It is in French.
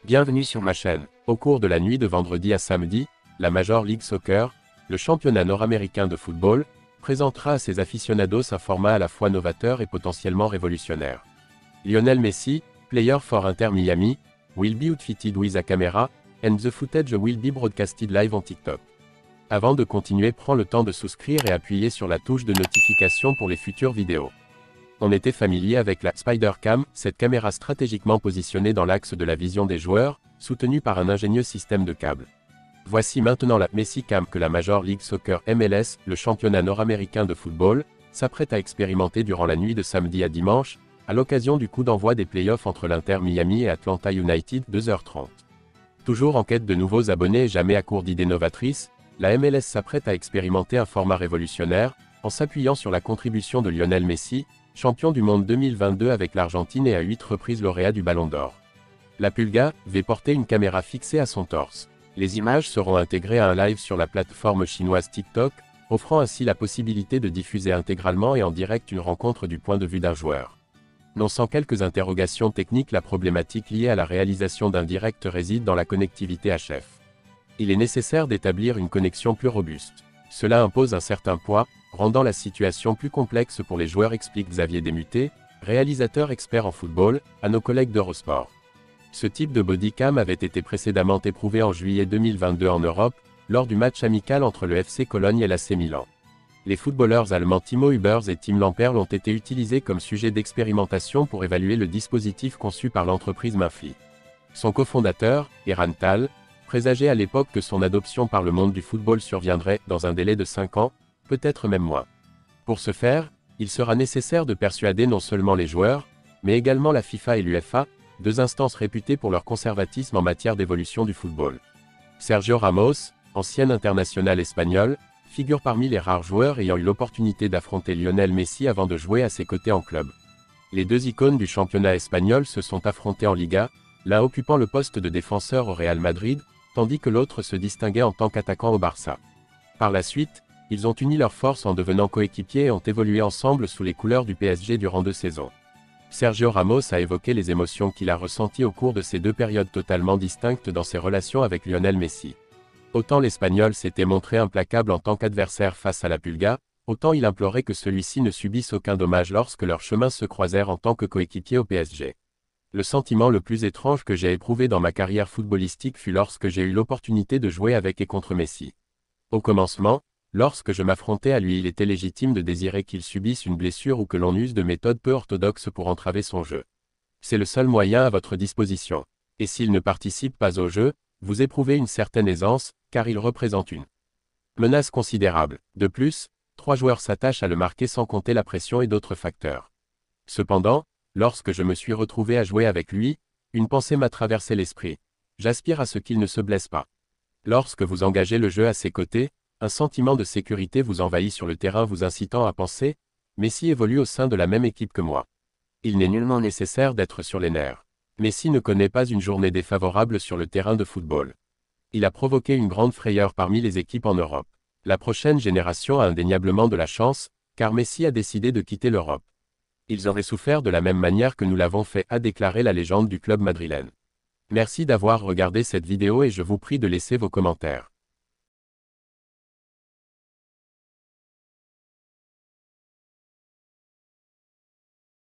Bienvenue sur ma chaîne. Au cours de la nuit de vendredi à samedi, la Major League Soccer, le championnat nord-américain de football, présentera à ses aficionados un format à la fois novateur et potentiellement révolutionnaire. Lionel Messi, player for Inter Miami, will be outfitted with a camera, and the footage will be broadcasted live on TikTok. Avant de continuer, prends le temps de souscrire et appuyer sur la touche de notification pour les futures vidéos. On était familier avec la Spider-Cam, cette caméra stratégiquement positionnée dans l'axe de la vision des joueurs, soutenue par un ingénieux système de câbles. Voici maintenant la Messi Cam que la Major League Soccer MLS, le championnat nord-américain de football, s'apprête à expérimenter durant la nuit de samedi à dimanche, à l'occasion du coup d'envoi des playoffs entre l'Inter Miami et Atlanta United 2h30. Toujours en quête de nouveaux abonnés et jamais à court d'idées novatrices, la MLS s'apprête à expérimenter un format révolutionnaire, en s'appuyant sur la contribution de Lionel Messi, champion du monde 2022 avec l'Argentine et à 8 reprises lauréat du Ballon d'Or. La Pulga va porter une caméra fixée à son torse. Les images seront intégrées à un live sur la plateforme chinoise TikTok, offrant ainsi la possibilité de diffuser intégralement et en direct une rencontre du point de vue d'un joueur. Non sans quelques interrogations techniques, la problématique liée à la réalisation d'un direct réside dans la connectivité HF. Il est nécessaire d'établir une connexion plus robuste. Cela impose un certain poids, rendant la situation plus complexe pour les joueurs, explique Xavier Desmuté, réalisateur expert en football, à nos collègues d'Eurosport. Ce type de bodycam avait été précédemment éprouvé en juillet 2022 en Europe, lors du match amical entre le FC Cologne et l'AC Milan. Les footballeurs allemands Timo Hübers et Tim Lamperl ont été utilisés comme sujet d'expérimentation pour évaluer le dispositif conçu par l'entreprise Minfly. Son cofondateur, Eran Tal, présageait à l'époque que son adoption par le monde du football surviendrait dans un délai de 5 ans, peut-être même moins. Pour ce faire, il sera nécessaire de persuader non seulement les joueurs, mais également la FIFA et l'UEFA, deux instances réputées pour leur conservatisme en matière d'évolution du football. Sergio Ramos, ancien international espagnol, figure parmi les rares joueurs ayant eu l'opportunité d'affronter Lionel Messi avant de jouer à ses côtés en club. Les deux icônes du championnat espagnol se sont affrontés en Liga, l'un occupant le poste de défenseur au Real Madrid, tandis que l'autre se distinguait en tant qu'attaquant au Barça. Par la suite, ils ont uni leurs forces en devenant coéquipiers et ont évolué ensemble sous les couleurs du PSG durant 2 saisons. Sergio Ramos a évoqué les émotions qu'il a ressenties au cours de ces deux périodes totalement distinctes dans ses relations avec Lionel Messi. Autant l'Espagnol s'était montré implacable en tant qu'adversaire face à la Pulga, autant il implorait que celui-ci ne subisse aucun dommage lorsque leurs chemins se croisèrent en tant que coéquipiers au PSG. Le sentiment le plus étrange que j'ai éprouvé dans ma carrière footballistique fut lorsque j'ai eu l'opportunité de jouer avec et contre Messi. Au commencement, lorsque je m'affrontais à lui, il était légitime de désirer qu'il subisse une blessure ou que l'on use de méthodes peu orthodoxes pour entraver son jeu. C'est le seul moyen à votre disposition. Et s'il ne participe pas au jeu, vous éprouvez une certaine aisance, car il représente une menace considérable. De plus, 3 joueurs s'attachent à le marquer sans compter la pression et d'autres facteurs. Cependant, lorsque je me suis retrouvé à jouer avec lui, une pensée m'a traversé l'esprit. J'aspire à ce qu'il ne se blesse pas. Lorsque vous engagez le jeu à ses côtés, un sentiment de sécurité vous envahit sur le terrain, vous incitant à penser « Messi évolue au sein de la même équipe que moi. Il n'est nullement nécessaire d'être sur les nerfs. Messi ne connaît pas une journée défavorable sur le terrain de football. Il a provoqué une grande frayeur parmi les équipes en Europe. La prochaine génération a indéniablement de la chance, car Messi a décidé de quitter l'Europe. Ils auraient souffert de la même manière que nous l'avons fait, a déclaré la légende du club madrilène. Merci d'avoir regardé cette vidéo et je vous prie de laisser vos commentaires.